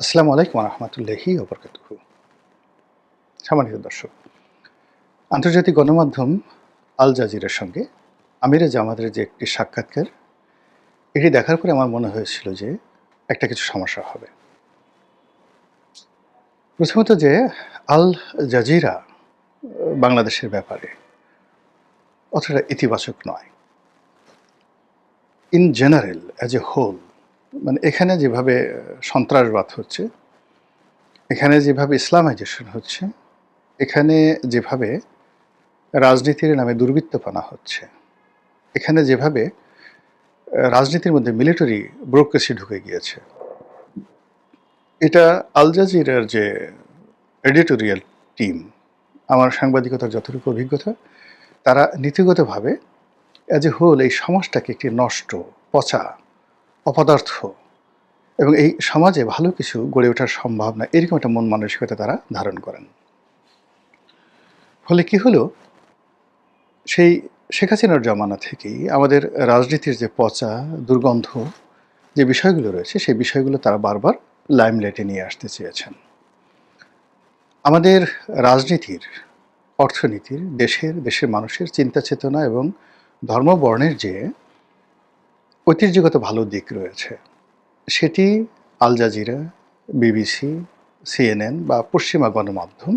আসসালামু আলাইকুম রহমতুল্লাহি ওবরকাতুহু। সম্মানিত দর্শক, আন্তর্জাতিক গণমাধ্যম আল জাজিরার সঙ্গে আমিরে জামাতের যে একটি সাক্ষাৎকার, এটি দেখার পরে আমার মনে হয়েছিল যে একটা কিছু সমস্যা হবে। প্রথমত যে আল জাজিরা বাংলাদেশের ব্যাপারে অতটা ইতিবাচক নয়। In general as a whole, মানে এখানে যেভাবে সন্ত্রাসবাদ হচ্ছে, এখানে যেভাবে ইসলামাইজেশন হচ্ছে, এখানে যেভাবে রাজনীতির নামে দুর্বৃত্তপনা হচ্ছে, এখানে যেভাবে রাজনীতির মধ্যে মিলিটারি ব্যুরোক্রেসি ঢুকে গিয়েছে, এটা আল জাজিরার যে এডিটোরিয়াল টিম, আমার সাংবাদিকতার যতটুকু অভিজ্ঞতা, তারা নীতিগতভাবে অ্যাজ এ হোল এই সমাজটাকে একটি নষ্ট, পচা, অপদার্থ এবং এই সমাজে ভালো কিছু গড়ে ওঠার সম্ভাবনা, এরকম একটা মন মানসিকতা তারা ধারণ করেন। ফলে কি হলো, সেই শেখ হাসিনার জমানা থেকেই আমাদের রাজনীতির যে পচা, দুর্গন্ধ যে বিষয়গুলো রয়েছে, সেই বিষয়গুলো তারা বারবার লাইমলাইটে নিয়ে আসতে চেয়েছেন। আমাদের রাজনীতির, অর্থনীতির, দেশের মানুষের চিন্তা চেতনা এবং ধর্মবর্ণের যে ঐতিহ্যগত ভালো দিক রয়েছে, সেটি আল জাজিরা, বিবিসি, সিএনএন বা পশ্চিমা গণমাধ্যম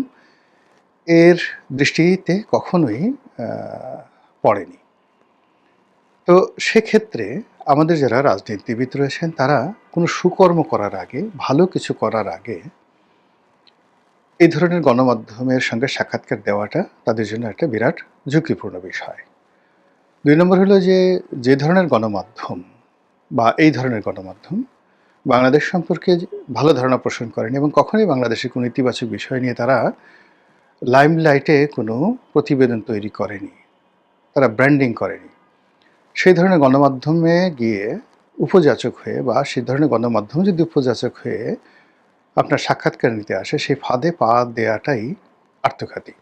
এর দৃষ্টিতে কখনোই পড়েনি। তো সেক্ষেত্রে আমাদের যারা রাজনীতিবিদ রয়েছেন, তারা কোনো সুকর্ম করার আগে, ভালো কিছু করার আগে এই ধরনের গণমাধ্যমের সঙ্গে সাক্ষাৎকার দেওয়াটা তাদের জন্য একটা বিরাট ঝুঁকিপূর্ণ বিষয়। ২ নম্বর হলো যে ধরনের গণমাধ্যম বা এই ধরনের গণমাধ্যম বাংলাদেশ সম্পর্কে ভালো ধারণা পোষণ করেনি এবং কখনোই বাংলাদেশের কোনো ইতিবাচক বিষয় নিয়ে তারা লাইমলাইটে কোনো প্রতিবেদন তৈরি করেনি, তারা ব্র্যান্ডিং করেনি। সেই ধরনের গণমাধ্যমে গিয়ে উপযাচক হয়ে, বা সেই ধরনের গণমাধ্যম যদি উপযাচক হয়ে আপনার সাক্ষাৎকার নিতে আসে, সেই ফাঁদে পা দেওয়াটাই আত্মঘাতী।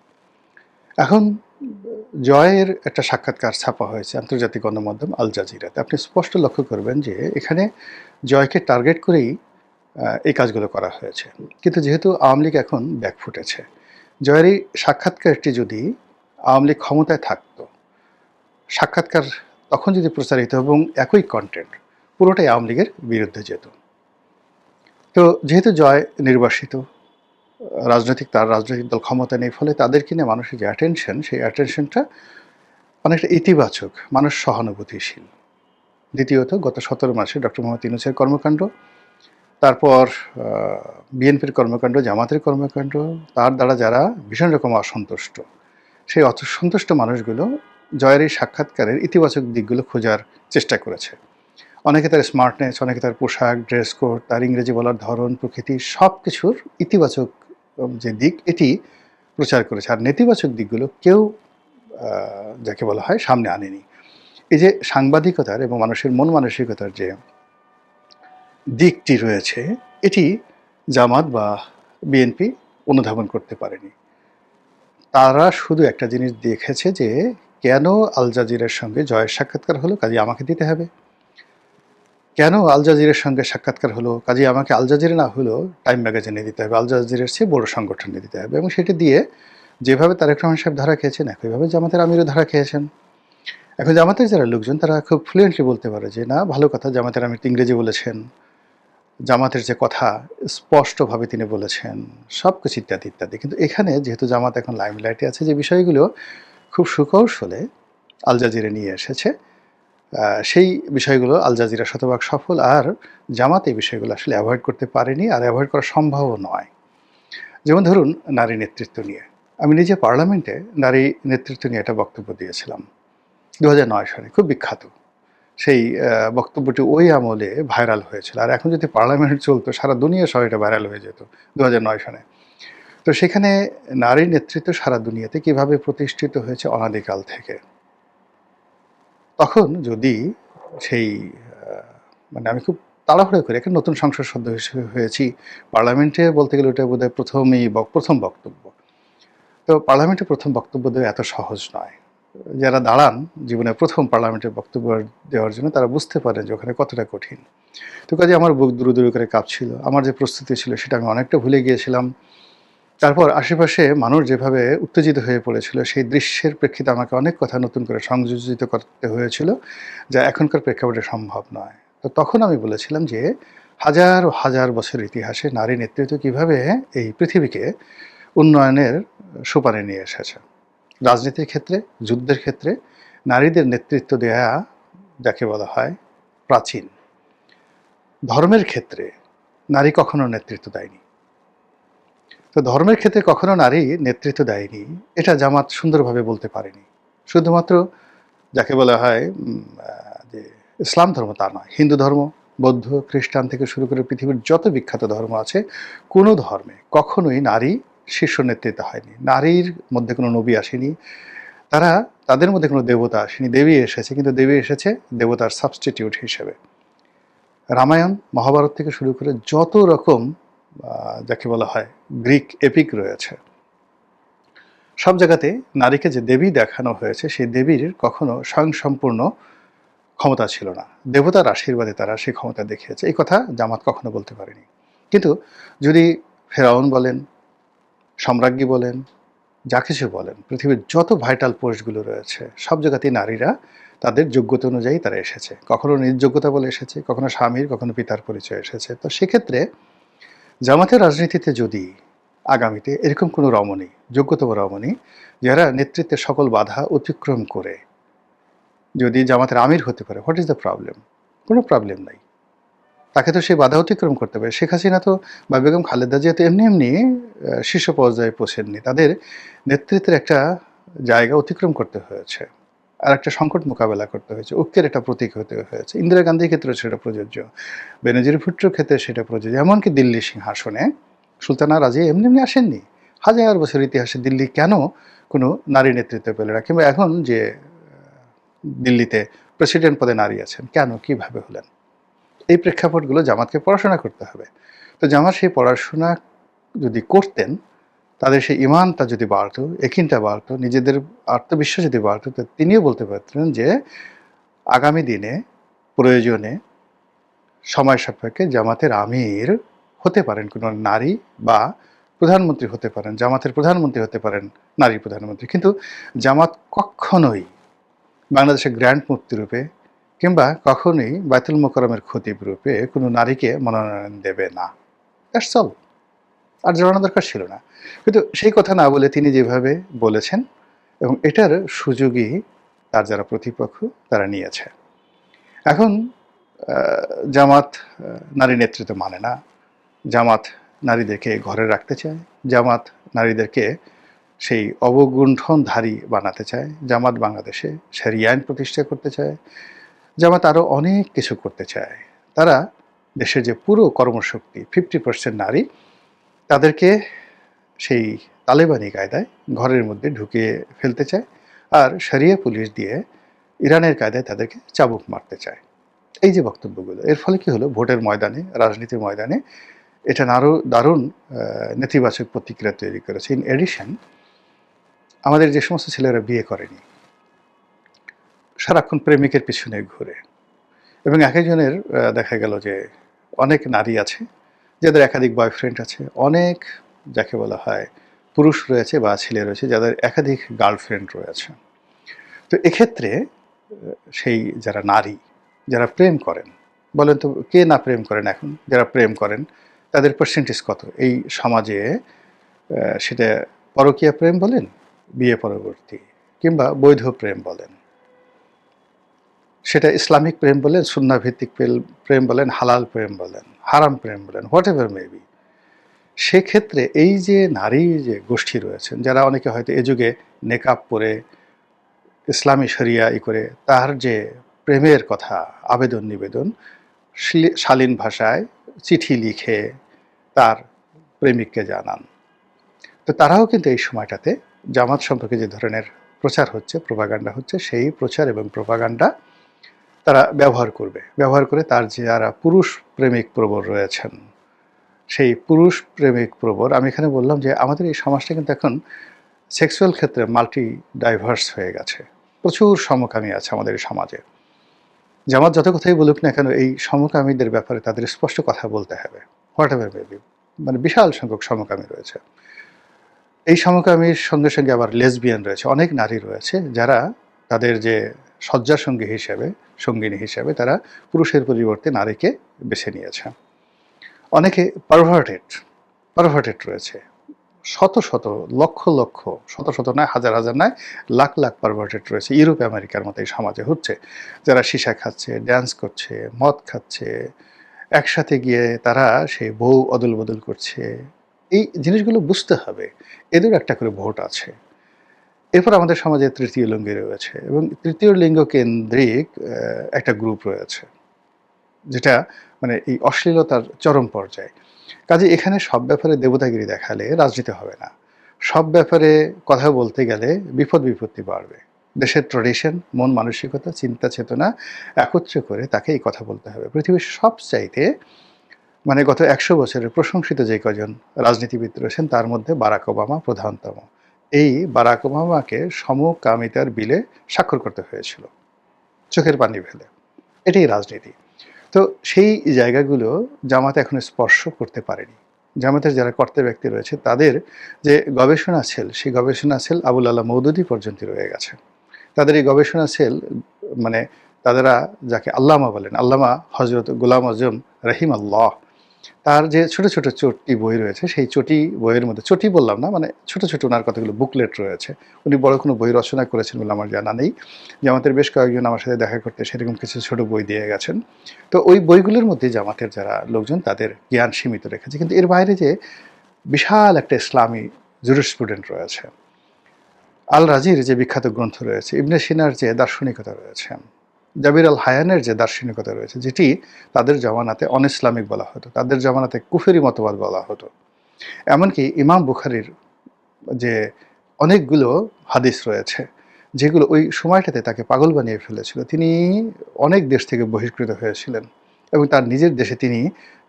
এখন জয়ের একটা সাক্ষাৎকার ছাপা হয়েছে আন্তর্জাতিক গণমাধ্যম আল জাজিরাতে। আপনি স্পষ্ট লক্ষ্য করবেন যে এখানে জয়কে টার্গেট করেই এই কাজগুলো করা হয়েছে। কিন্তু যেহেতু আওয়ামী লীগ এখন ব্যাক ফুটেছে, জয়ের এই সাক্ষাৎকারটি যদি আওয়ামী লীগ ক্ষমতায় থাকতো, সাক্ষাৎকার তখন যদি প্রচারিত এবং একই কন্টেন্ট, পুরোটাই আওয়ামী লীগের বিরুদ্ধে যেত। তো যেহেতু জয় নির্বাসিত, তার রাজনৈতিক দল ক্ষমতা নেই, ফলে তাদেরকে নিয়ে মানুষের যে অ্যাটেনশন, সেই অ্যাটেনশনটা অনেকটা ইতিবাচক, মানুষ সহানুভূতিশীল। দ্বিতীয়ত, গত ১৭ মাসে ডক্টর মোহাম্মদ ইউনূসের কর্মকাণ্ড, তারপর বিএনপির কর্মকাণ্ড, জামাতের কর্মকাণ্ড, তার দ্বারা যারা ভীষণ রকম অসন্তুষ্ট, সেই অসন্তুষ্ট মানুষগুলো জয়ের এই সাক্ষাৎকারের ইতিবাচক দিকগুলো খোঁজার চেষ্টা করেছে। অনেকে তার স্মার্টনেস, অনেকে তার পোশাক, ড্রেস কোড, তার ইংরেজি বলার ধরন, প্রকৃতি, সব কিছুর ইতিবাচক যে দিক, এটি প্রচার করেছে। আর নেতিবাচক দিকগুলো কেউ যাকে বলা হয় সামনে আনেনি। এই যে সাংবাদিকতার এবং মানুষের মন মানসিকতার যে দিকটি রয়েছে, এটি জামাত বা বিএনপি অনুধাবন করতে পারেনি। তারা শুধু একটা জিনিস দেখেছে যে কেন আল জাজিরার সঙ্গে জয়ের সাক্ষাৎকার হলো, কাজে আমাকে দিতে হবে। কেন আল জাজিরার সঙ্গে সাক্ষাৎকার হলো, কাজে আমাকে আল জাজিরা না হলেও টাইম ম্যাগাজিনে দিতে হবে, আল জাজিরার চেয়ে বড় সংগঠনে দিতে হবে। এবং সেটি দিয়ে যেভাবে তারেক রহমান সাহেব ধরা খেয়েছেন, একইভাবে জামাতের আমিরও ধরা খেয়েছেন। এখন জামাতের যারা লোকজন, তারা খুব ফ্লুয়েন্টলি বলতে পারে যে না, ভালো কথা, জামাতের আমির ইংরেজি বলেছেন, জামাতের যে কথা স্পষ্টভাবে তিনি বলেছেন, সব কিছু ইত্যাদি ইত্যাদি। কিন্তু এখানে যেহেতু জামাত এখন লাইমলাইটে আছে, যে বিষয়গুলো খুব সুকৌশলে আল জাজিরা নিয়ে এসেছে, সেই বিষয়গুলো আল জাজিরা শতভাগ সফল, আর জামাত এই বিষয়গুলো আসলে অ্যাভয়েড করতে পারেনি, আর অ্যাভয়েড করা সম্ভবও নয়। যেমন ধরুন, নারী নেতৃত্ব নিয়ে আমি নিজে পার্লামেন্টে নারী নেতৃত্ব নিয়ে একটা বক্তব্য দিয়েছিলাম ২০০৯ সালে, খুব বিখ্যাত। সেই বক্তব্যটি ওই আমলে ভাইরাল হয়েছিল। আর এখন যদি পার্লামেন্ট চলতো, সারা দুনিয়া সহ এটা ভাইরাল হয়ে যেত ২০০৯ সালে। তো সেখানে নারী নেতৃত্ব সারা দুনিয়াতে কিভাবে প্রতিষ্ঠিত হয়েছে অনাদিকাল থেকে। তখন যদি সেই মানে আমি খুব তাড়াহুড়ো করে একটা নতুন সংসদ সদস্য হয়েছি, পার্লামেন্টে বলতে গেলে ওটা বোধহয় প্রথম বক্তব্য। তো পার্লামেন্টে প্রথম বক্তব্য দেওয়া এত সহজ নয়। যারা দাঁড়ান জীবনে প্রথম পার্লামেন্টের বক্তব্য দেওয়ার জন্য, তারা বুঝতে পারেন যে ওখানে কতটা কঠিন। তো কাজে আমার বুক দুরু দুরু করে কাঁপছিল। আমার যে প্রস্তুতি ছিল সেটা আমি অনেকটা ভুলে গিয়েছিলাম। তারপর আশেপাশে মানুষ যেভাবে উত্তেজিত হয়ে পড়েছিল, সেই দৃশ্যের প্রেক্ষিতে আমাকে অনেক কথা নতুন করে সংযোজিত করতে হয়েছিল, যা এখনকার প্রেক্ষাপটে সম্ভব নয়। তো তখন আমি বলেছিলাম যে হাজার ও হাজার বছরের ইতিহাসে নারী নেতৃত্ব কীভাবে এই পৃথিবীকে উন্নয়নের সোপানে নিয়ে এসেছে। রাজনীতির ক্ষেত্রে, যুদ্ধের ক্ষেত্রে নারীদের নেতৃত্ব দেয়া যাকে বলা হয় প্রাচীন। ধর্মের ক্ষেত্রে নারী কখনো নেতৃত্ব দেয়নি। তো ধর্মের ক্ষেত্রে কখনো নারী নেতৃত্ব দেয়নি, এটা জামাত সুন্দরভাবে বলতে পারেনি। শুধুমাত্র যাকে বলা হয় যে ইসলাম ধর্ম তা নয়, হিন্দু ধর্ম, বৌদ্ধ, খ্রিস্টান থেকে শুরু করে পৃথিবীর যত বিখ্যাত ধর্ম আছে, কোনো ধর্মে কখনোই নারী শীর্ষ নেতৃত্ব হয়নি। নারীর মধ্যে কোনো নবী আসেনি, তাদের মধ্যে কোনো দেবতা আসেনি। দেবী এসেছে, কিন্তু দেবী এসেছে দেবতার সাবস্টিটিউট হিসেবে। রামায়ণ, মহাভারত থেকে শুরু করে যত রকম যাকে বলা হয় গ্রিক এপিক রয়েছে, সব জায়গাতে নারীকে যে দেবী দেখানো হয়েছে, সেই দেবীর কখনো স্বয়ংসম্পূর্ণ ক্ষমতা ছিল না। দেবতার আশীর্বাদে তারা সেই ক্ষমতা দেখিয়েছে। এই কথা জামাত কখনো বলতে পারেনি। কিন্তু যদি ফেরাউন বলেন, সম্রাজ্ঞী বলেন, যা কিছু বলেন, পৃথিবীর যত ভাইটাল পোস্টগুলো রয়েছে, সব জায়গাতেই নারীরা তাদের যোগ্যতা অনুযায়ী তারা এসেছে। কখনো নিজ যোগ্যতা বলে এসেছে, কখনো স্বামীর, কখনো পিতার পরিচয় এসেছে। তো সেক্ষেত্রে জামাতের রাজনীতিতে যদি আগামীতে এরকম কোনো রমণী, যোগ্যতম রমণী, যারা নেতৃত্বের সকল বাধা অতিক্রম করে যদি জামাতের আমির হতে পারে, হোয়াট ইজ দ্য প্রবলেম? কোনো প্রবলেম নাই। তাকে তো সেই বাধা অতিক্রম করতে হবে। শেখ হাসিনা তো বা বেগম খালেদা জিয়া তো এমনি এমনি শীর্ষ পর্যায়ে পৌঁছেননি। তাদের নেতৃত্বের একটা জায়গা অতিক্রম করতে হয়েছে, আর একটা সংকট মোকাবেলা করতে হয়েছে, ঐক্যের একটা প্রতীক হতে হয়েছে। ইন্দিরা গান্ধীর ক্ষেত্রে সেটা প্রযোজ্য, বেনজির ভুট্টোর ক্ষেত্রে সেটা প্রযোজ্য। এমনকি দিল্লি সিংহাসনে সুলতানা রাজিয়া এমনি এমনি আসেননি। হাজার বছর ইতিহাসে দিল্লি কেন কোনো নারী নেতৃত্ব পেল না? কিংবা এখন যে দিল্লিতে প্রেসিডেন্ট পদে নারী আছেন, কেন, কিভাবে হলেন? এই প্রেক্ষাপটগুলো জামাতকে পড়াশোনা করতে হবে। তো জামাত সেই পড়াশোনা যদি করতেন, তাদের সেই ইমানটা যদি বাড়তো, একিনটা বাড়তো, নিজেদের আত্মবিশ্বাস যদি বাড়তো, তো তিনিও বলতে পারতেন যে আগামী দিনে প্রয়োজনে সময় সাপেক্ষে জামাতের আমির হতে পারেন কোনো নারী, বা প্রধানমন্ত্রী হতে পারেন, জামাতের প্রধানমন্ত্রী হতে পারেন নারী প্রধানমন্ত্রী। কিন্তু জামাত কখনোই বাংলাদেশের গ্র্যান্ড মুফতি রূপে কিংবা কখনোই বায়তুল মোকাররমের খতিব রূপে কোনো নারীকে মনোনয়ন দেবে না। That's all. আর জানানো দরকার ছিল না। কিন্তু সেই কথা না বলে তিনি যেভাবে বলেছেন, এবং এটার সুযোগই তার যারা প্রতিপক্ষ তারা নিয়েছে। এখন জামাত নারী নেতৃত্ব মানে না, জামাত নারীদেরকে ঘরে রাখতে চায়, জামাত নারীদেরকে সেই অবগুণ্ঠনধারী বানাতে চায়, জামাত বাংলাদেশে শরিয়া আইন প্রতিষ্ঠা করতে চায়, জামাত আরও অনেক কিছু করতে চায়। তারা দেশের যে পুরো কর্মশক্তি 50% নারী, তাদেরকে সেই তালেবানি কায়দায় ঘরের মধ্যে ঢুকিয়ে ফেলতে চায়, আর শরিয়া পুলিশ দিয়ে ইরানের কায়দায় তাদেরকে চাবুক মারতে চায়। এই যে বক্তব্যগুলো, এর ফলে কি হলো, ভোটের ময়দানে, রাজনীতির ময়দানে এটা আরও দারুণ নেতিবাচক প্রতিক্রিয়া তৈরি করেছে। ইন এডিশন, আমাদের যে সমস্ত ছেলেরা বিয়ে করেনি, সারাক্ষণ প্রেমিকের পিছনে ঘুরে, এবং এক একজনের দেখা গেল যে অনেক নারী আছে যাদের একাধিক বয়ফ্রেন্ড আছে, অনেক যাকে বলা হয় পুরুষ রয়েছে বা ছেলে রয়েছে যাদের একাধিক গার্লফ্রেন্ড রয়েছে। তো এক্ষেত্রে সেই যারা নারী, যারা প্রেম করেন, বলেন তো কে না প্রেম করেন? এখন যারা প্রেম করেন তাদের পার্সেন্টেজ কত এই সমাজে? সেটা পরকীয়া প্রেম বলেন, বিয়ে পরবর্তী, কিংবা বৈধ প্রেম বলেন, সেটা ইসলামিক প্রেম বলেন, সুন্নাহ ভিত্তিক প্রেম বলেন, হালাল প্রেম বলেন, হারাম প্রেম বলেন, হোয়াট এভার মেবি, সেক্ষেত্রে এই যে নারী যে গোষ্ঠী রয়েছেন, যারা অনেকে হয়তো এ যুগে নেকাব পরে ইসলামী শরিয়া করে তার যে প্রেমের কথা, আবেদন নিবেদন শালীন ভাষায় চিঠি লিখে তার প্রেমিককে জানান, তো তারাও কিন্তু এই সময়টাতে জামাত সম্পর্কে যে ধরনের প্রচার হচ্ছে, প্রোপাগান্ডা হচ্ছে, সেই প্রচার এবং প্রোপাগান্ডা তারা ব্যবহার করে তার যারা পুরুষ প্রেমিক প্রবর রয়েছেন, সেই পুরুষ প্রেমিক প্রবর, আমি এখানে বললাম যে আমাদের এই সমাজটা কিন্তু এখন সেক্সুয়াল ক্ষেত্রে মাল্টি ডাইভার্স হয়ে গেছে। প্রচুর সমকামী আছে আমাদের এই সমাজে। জামাত যত কথাই বলুক না কেন, এই সমকামীদের ব্যাপারে তাদের স্পষ্ট কথা বলতে হবে, হোয়াট এভার মেবি। মানে বিশাল সংখ্যক সমকামী রয়েছে। এই সমকামীর সঙ্গে সঙ্গে আবার লেসবিয়ান রয়েছে, অনেক নারী রয়েছে যারা তাদের যে শয্যার সঙ্গী হিসেবে, সঙ্গিনী হিসেবে তারা পুরুষের পরিবর্তে নারীকে বেছে নিয়েছে। অনেকে পারভার্টেড পারভার্টেড রয়েছে, শত শত, লক্ষ লক্ষ, শত শত নয়, হাজার হাজার নয়, লাখ লাখ পারভার্টেড রয়েছে ইউরোপ আমেরিকার মতো এই সমাজে হচ্ছে, যারা সীসা খাচ্ছে, ড্যান্স করছে, মদ খাচ্ছে, একসাথে গিয়ে তারা সেই বউ অদল বদল করছে। এই জিনিসগুলো বুঝতে হবে, এদের একটা করে ভোট আছে। এরপর আমাদের সমাজে তৃতীয় লিঙ্গ রয়েছে, এবং তৃতীয় লিঙ্গ কেন্দ্রিক একটা গ্রুপ রয়েছে, যেটা মানে এই অশ্লীলতার চরম পর্যায়ে। কাজে এখানে সব ব্যাপারে দেবতাগিরি দেখালে রাজনীতি হবে না। সব ব্যাপারে কথা বলতে গেলে বিপদ বিপত্তি বাড়বে। দেশের ট্র্যাডিশন, মন মানসিকতা, চিন্তা চেতনা একত্র করে তাকে এই কথা বলতে হবে। পৃথিবীর সবচাইতে মানে গত 100 বছরের প্রশংসিত যে কজন রাজনীতিবিদ রয়েছেন তার মধ্যে বারাক ওবামা প্রধানতম। এই বারাক ওবামাকে সমকামিতার বিলে স্বাক্ষর করতে হয়েছিল চোখের পানি ফেলে। এটাই রাজনীতি। তো সেই জায়গাগুলো জামাত এখনো স্পর্শ করতে পারেনি। জামাতের যারা কর্তা ব্যক্তি রয়েছে তাদের যে গবেষণা সেল, সেই গবেষণা সেল আবুল আলা মওদুদি পর্যন্ত রয়ে গেছে। তাদের এই গবেষণা সেল মানে তাদেরা যাকে আল্লামা বলেন, আল্লামা হজরত গোলাম আজম রহিম আল্লাহ, তার যে ছোট ছোট চটি বই রয়েছে, সেই চটি বইয়ের মধ্যে, চটি বললাম না, মানে ছোট ছোট ওনার কতগুলো বুকলেট রয়েছে। উনি বড় কোনো বই রচনা করেছেন বলে আমার জানা নেই। জামাতের বেশ কয়েকজন আমার সাথে দেখা করতে সেরকম কিছু ছোট বই দিয়ে গেছেন। তো ওই বইগুলোর মধ্যে জামাতের যারা লোকজন তাদের জ্ঞান সীমিত রেখেছে, কিন্তু এর বাইরে যে বিশাল একটা ইসলামী জুরিসপ্রুডেন্ট রয়েছে, আল রাজির যে বিখ্যাত গ্রন্থ রয়েছে, ইবনে সিনার যে দার্শনিকতা রয়েছে, জাবির আল হায়ানের যে দার্শনিকতা রয়েছে, যেটি তাদের জমানাতে অন ইসলামিক বলা হতো, তাদের জমানাতে কুফেরি মতবাদ বলা হতো। এমনকি ইমাম বুখারীর যে অনেকগুলো হাদিস রয়েছে যেগুলো ওই সময়টাতে তাকে পাগল বানিয়ে ফেলেছিল। তিনি অনেক দেশ থেকে বহিষ্কৃত হয়েছিলেন এবং তার নিজের দেশে তিনি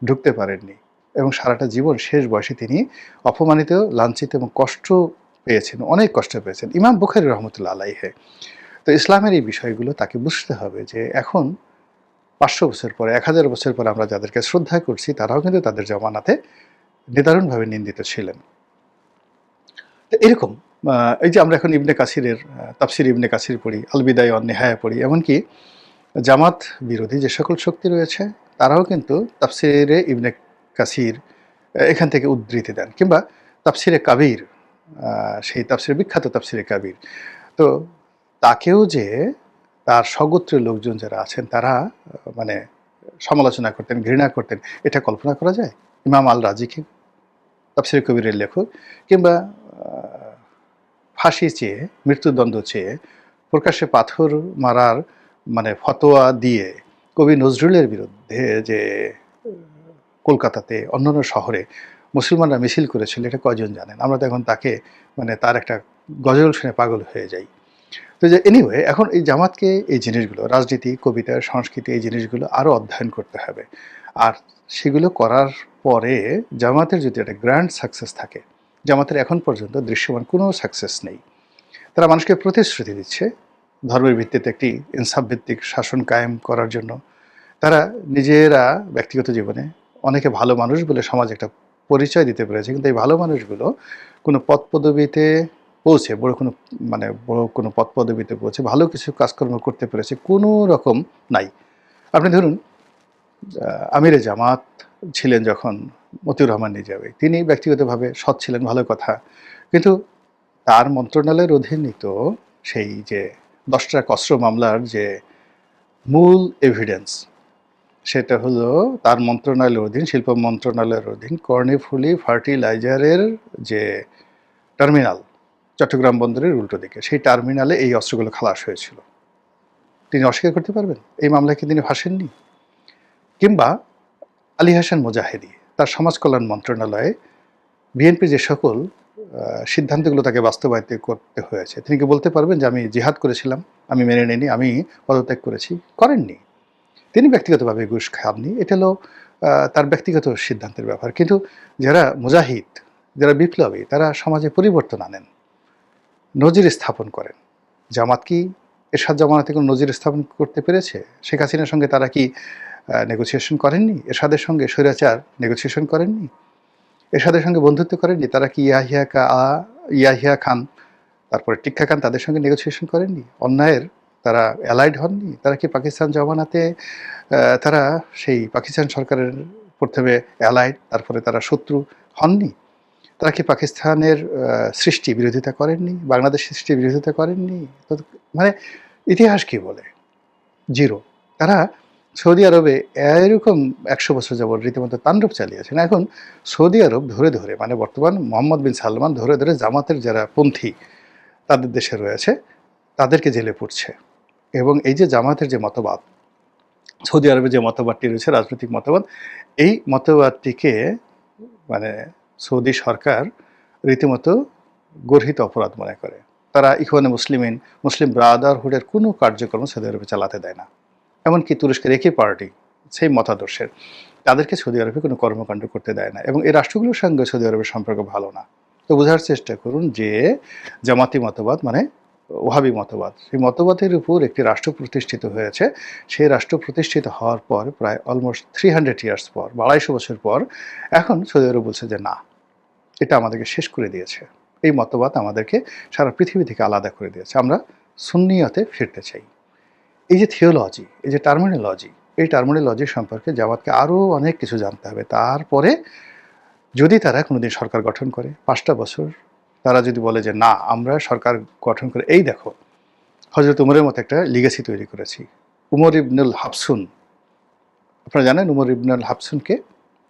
ঢুকতে পারেননি, এবং সারাটা জীবন শেষ বয়সে তিনি অপমানিত, লাঞ্ছিত এবং কষ্ট পেয়েছেন, অনেক কষ্ট পেয়েছেন ইমাম বুখারী রহমতুল্লাহ আলাইহে। তো ইসলামের এই বিষয়গুলো তাকে বুঝতে হবে যে এখন 500 বছর পরে, 1000 বছর পরে আমরা যাদেরকে শ্রদ্ধা করছি তারাও কিন্তু তাদের জমানাতে নিদারুণভাবে নিন্দিত ছিলেন। তো এরকম এই যে আমরা এখন ইবনে কাসিরের তাফসির ইবনে কাসির পড়ি, আল বিদায়া ওয়ান নিহায়া পড়ি, এমনকি জামাত বিরোধী যে সকল শক্তি রয়েছে তারাও কিন্তু তাফসিরে ইবনে কাসির এখান থেকে উদ্ধৃতি দেন, কিংবা তাফসিরে কাবির, সেই তাফসিরে বিখ্যাত তাফসিরে কাবির। তো তাকেও যে তার স্বগোত্রের লোকজন যারা আছেন তারা মানে সমালোচনা করতেন, ঘৃণা করতেন, এটা কল্পনা করা যায়? ইমাম আল রাজিকে, তাফসিরে কবিরের লেখক, কিংবা ফাঁসি চেয়ে, মৃত্যুদণ্ড চেয়ে, প্রকাশ্যে পাথর মারার মানে ফতোয়া দিয়ে কবি নজরুলের বিরুদ্ধে যে কলকাতাতে অন্যান্য শহরে মুসলমানরা মিছিল করেছিল, এটা কয়জন জানেন? আমরা তো এখন তাকে মানে তার একটা গজল শুনে পাগল হয়ে যাই। তো যে এনিওয়ে, এখন এই জামাতকে এই জিনিসগুলো, রাজনীতি, কবিতা, সংস্কৃতি, এই জিনিসগুলো আরও অধ্যয়ন করতে হবে। আর সেগুলো করার পরে জামাতের যদি একটা গ্র্যান্ড সাকসেস থাকে, জামাতের এখন পর্যন্ত দৃশ্যমান কোনো সাকসেস নেই। তারা মানুষকে প্রতিশ্রুতি দিচ্ছে ধর্মের ভিত্তিতে একটি ইনসাফ ভিত্তিক শাসন কায়েম করার জন্য। তারা নিজেরা ব্যক্তিগত জীবনে অনেকে ভালো মানুষ বলে সমাজে একটা পরিচয় দিতে পেরেছে, কিন্তু এই ভালো মানুষগুলো কোনো পদ পদবিতে পৌঁছে, বড় কোনো পদ পদবিতে পৌঁছে ভালো কিছু কাজকর্ম করতে পেরেছে কোনো রকম নাই। আপনি ধরুন আমিরে জামাত ছিলেন যখন মতিউর রহমান নিজামী, তিনি ব্যক্তিগতভাবে সৎ ছিলেন, ভালো কথা, কিন্তু তার মন্ত্রণালয়ের অধীনিত সেই যে 10টা কসরো মামলার যে মূল এভিডেন্স, সেটা হলো তার মন্ত্রণালয়ের অধীন, শিল্প মন্ত্রণালয়ের অধীন কর্ণফুলী ফার্টিলাইজারের যে টার্মিনাল, চট্টগ্রাম বন্দরের উল্টো দিকে, সেই টার্মিনালে এই অস্ত্রগুলো খালাস হয়েছিল। তিনি অস্বীকার করতে পারবেন এই মামলায় কি তিনি ভাসেননি? কিংবা আলী হাসান মুজাহিদি, তার সমাজ কল্যাণ মন্ত্রণালয়ে বিএনপি যে সকল সিদ্ধান্তগুলো তাকে বাস্তবায়িত করতে হয়েছে, তিনি কি বলতে পারবেন যে আমি জিহাদ করেছিলাম, আমি মেনে নিইনি, আমি পদত্যাগ করেছি? করেননি। তিনি ব্যক্তিগতভাবে ঘুষ খাননি, এটা হলো তার ব্যক্তিগত সিদ্ধান্তের ব্যাপার। কিন্তু যারা মুজাহিদ, যারা বিপ্লবী, তারা সমাজে পরিবর্তন আনেন, নজির স্থাপন করেন। জামাত কি এরশাদ জামানাতে কোনো নজির স্থাপন করতে পেরেছে? শেখ হাসিনার সঙ্গে তারা কি নেগোসিয়েশন করেননি? এরশাদের সঙ্গে স্বৈরাচার নেগোসিয়েশন করেননি? এরশাদের সঙ্গে বন্ধুত্ব করেননি? তারা কি ইয়াহিয়া খান, তারপরে টিক্কা খান তাদের সঙ্গে নেগোসিয়েশন করেননি? অন্যায়ের তারা অ্যালাইড হননি? তারা কি পাকিস্তান জমানাতে তারা সেই পাকিস্তান সরকারের প্রথমে অ্যালাইড, তারপরে তারা শত্রু হননি? তারা কি পাকিস্তানের সৃষ্টি বিরোধিতা করেননি? বাংলাদেশ সৃষ্টির বিরোধিতা করেননি? তো মানে ইতিহাস কি বলে? জিরো। তারা সৌদি আরবে এরকম ১০০ বছর যাবৎ রীতিমতো তাণ্ডব চালিয়েছেন। এখন সৌদি আরব ধরে ধরে মানে বর্তমান মোহাম্মদ বিন সালমান ধরে ধরে জামাতের যারা পন্থী তাদের দেশে রয়েছে তাদেরকে জেলে পুরছে। এবং এই যে জামাতের যে মতবাদ, সৌদি আরবে যে মতবাদটি রয়েছে রাজনৈতিক মতবাদ, এই মতবাদটিকে মানে সৌদি সরকার রীতিমতো গর্হিত অপরাধ মনে করে। তারা ইখওয়ানে মুসলিমিন, মুসলিম ব্রাদারহুডের কোনো কার্যক্রম সৌদি আরবে চালাতে দেয় না। এমনকি তুরস্কের একই পার্টি সেই মতাদর্শের, তাদেরকে সৌদি আরবে কোনো কর্মকাণ্ড করতে দেয় না। এবং এই রাষ্ট্রগুলোর সঙ্গে সৌদি আরবের সম্পর্ক ভালো না। তো বোঝার চেষ্টা করুন যে জামাতি মতবাদ মানে ওহাবি মতবাদ, সেই মতবাদের উপর একটি রাষ্ট্র প্রতিষ্ঠিত হয়েছে। সেই রাষ্ট্র প্রতিষ্ঠিত হওয়ার পর প্রায় অলমোস্ট 300 ইয়ার্স পর বা 250 বছর পর এখন সৌদি আরব বলছে যে না, এটা আমাদেরকে শেষ করে দিয়েছে। এই মতবাদ আমাদেরকে সারা পৃথিবী থেকে আলাদা করে দিয়েছে। আমরা সুন্নিয়তে ফিরতে চাই। এই যে থিওলজি, এই যে টার্মিনোলজি, এই টার্মিনোলজি সম্পর্কে জামাতকে আরও অনেক কিছু জানতে হবে। তারপরে যদি তারা কোনোদিন সরকার গঠন করে 5টা বছর, তারা যদি বলে যে না আমরা সরকার গঠন করে এই দেখো হযরত উমরের মতো একটা লিগেসি তৈরি করেছি। উমর ইবনুল হাফসুন, আপনারা জানেন উমর ইবনুল হাফসুনকে?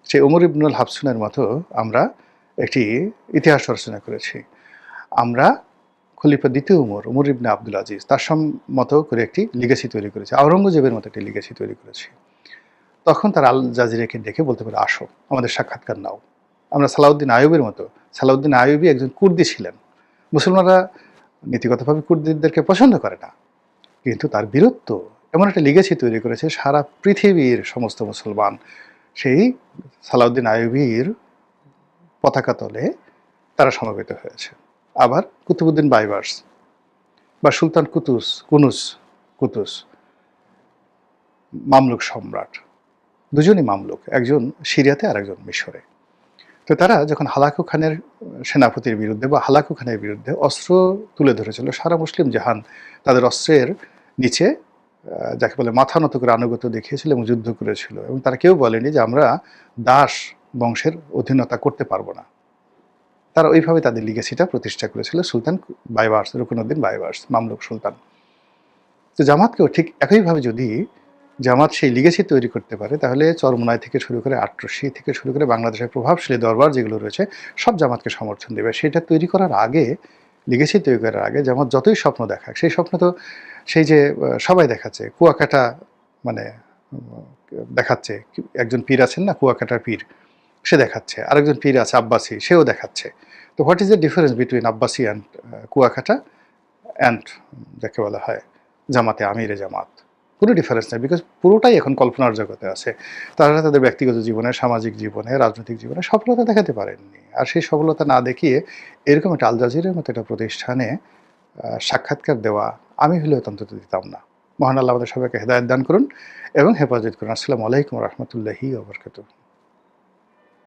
সেই উমর ইবনুল হাফসুনের মতো আমরা একটি ইতিহাস রচনা করেছি। আমরা খলিফা দ্বিতীয় উমর ইবনে আব্দুল আজিজ তার মতো করে একটি লিগেসি তৈরি করেছি। আওরঙ্গজেবের মতো একটি লিগেসি তৈরি করেছি। তখন তারা আল জাজিরাকে ডেকে বলতে পারে আসো আমাদের সাক্ষাৎকার নাও। আমরা সালাউদ্দিন আইয়ুবের মতো, সালাউদ্দিন আইয়ুবী একজন কুর্দি ছিলেন। মুসলমানরা নীতিগতভাবে কুর্দিদেরকে পছন্দ করে না, কিন্তু তার বীরত্ব এমন একটা লিগেসি তৈরি করেছে সারা পৃথিবীর সমস্ত মুসলমান সেই সালাউদ্দিন আইয়ুবীর পতাকা তলে তারা সমবেত হয়েছে। আবার কুতুবউদ্দিন বাইবার্স বা সুলতান কুতুস মামলুক সম্রাট, দুজনই মামলুক, একজন সিরিয়াতে আর একজন মিশরে। তো তারা যখন হালাকু খানের সেনাপতির বিরুদ্ধে বা হালাকু খানের বিরুদ্ধে অস্ত্র তুলে ধরেছিল, সারা মুসলিম জাহান তাদের অস্ত্রের নিচে যাকে বলে মাথা নত করে আনুগত্য দেখিয়েছিল এবং যুদ্ধ করেছিল। এবং তারা কেউ বলেনি যে আমরা দাস বংশের অধীনতা করতে পারবো না। তারা ওইভাবে তাদের লিগেসিটা প্রতিষ্ঠা করেছিল সুলতান বাইবার্স, রুকনুদ্দিন বাইবার্স, মামলুক সুলতান। তো জামাতকেও ঠিক একইভাবে যদি জামাত সেই লিগেসি তৈরি করতে পারে, তাহলে চরমোনাই থেকে শুরু করে আটরশি থেকে শুরু করে বাংলাদেশের প্রভাবশালী দরবার যেগুলো রয়েছে সব জামাতকে সমর্থন দেবে। সেটা তৈরি করার আগে, লিগেসি তৈরি করার আগে জামাত যতই স্বপ্ন দেখাক, সেই স্বপ্ন তো সেই যে সবাই দেখাচ্ছে, কুয়াকাটা মানে দেখাচ্ছে, একজন পীর আছেন না কুয়াকাটার পীর, সে দেখাচ্ছে, আরেকজন পীর আছে আব্বাসি, সেও দেখাচ্ছে। তো what is the difference between Abbasi and Kuakata and যাকে বলা হয় জামাতে আমিরে জামাত? কোনো ডিফারেন্স নেই, বিকজ পুরোটাই এখন কল্পনার জগতে আছে। তারা তাদের ব্যক্তিগত জীবনে, সামাজিক জীবনে, রাজনৈতিক জীবনে সফলতা দেখাতে পারেননি। আর সেই সফলতা না দেখিয়ে এরকম একটা আল জাজিরার মতো একটা প্রতিষ্ঠানে সাক্ষাৎকার দেওয়া আমি হলেও অন্তত দিতাম না। মহান আল্লাহ আমাদের সবাইকে হেদায়েত দান করুন এবং হেফাজত করুন। আসসালামু আলাইকুম রহমতুল্লাহি ওয়া বারাকাতুহু।